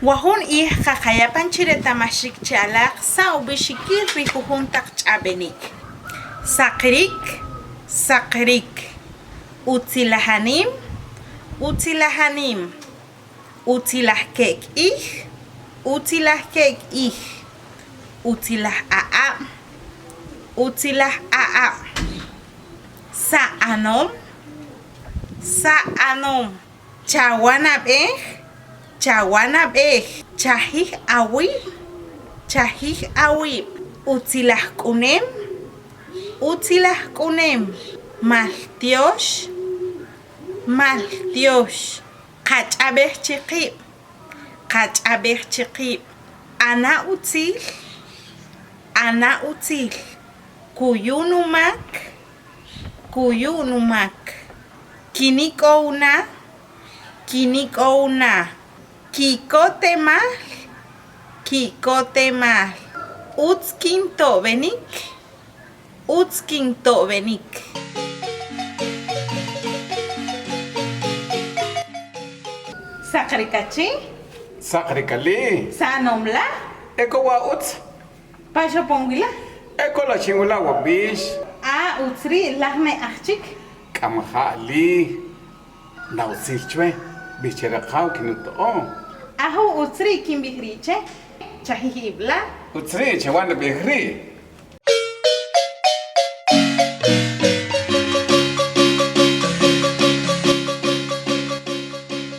Wahun qaqayapan chiretamashik chalaq sawbishikil rikujuntaq ch'abenik. Saqrik, saqrik. Utzilahanim, utzilahanim. Utzilajk'ek'ij, utzilajk'ek'ij. Utzilaj'a'ab, utzilaj'a'ab. Sa'anom, sa'anom. Chawanab'ej, chawanab'ej. Chajij awib, chajij awib. Utzilajk'unem, utzilajk'unem. Maltiox, maltiox. Qach'ab'ej chiqib, qach'ab'ej chiqib. Ana utzil, ana utzil. Kuyunumak, kuyunumak. Kinik'owna, kinik'owna. Kikotemal, kikotemal. Utzkinto'benik, utzkinto'benik. Saqrikachi, Saqrikali. sa'anomla, Eko wa utz. pasho pongila. Eko la chingula wa bish. Utzri lagme achchik. Kamahali. Na utzilchwe. Bichera qaw kinuto. Aho utzri kimbihriche. Chahihibla. Utzri chewanda bihri.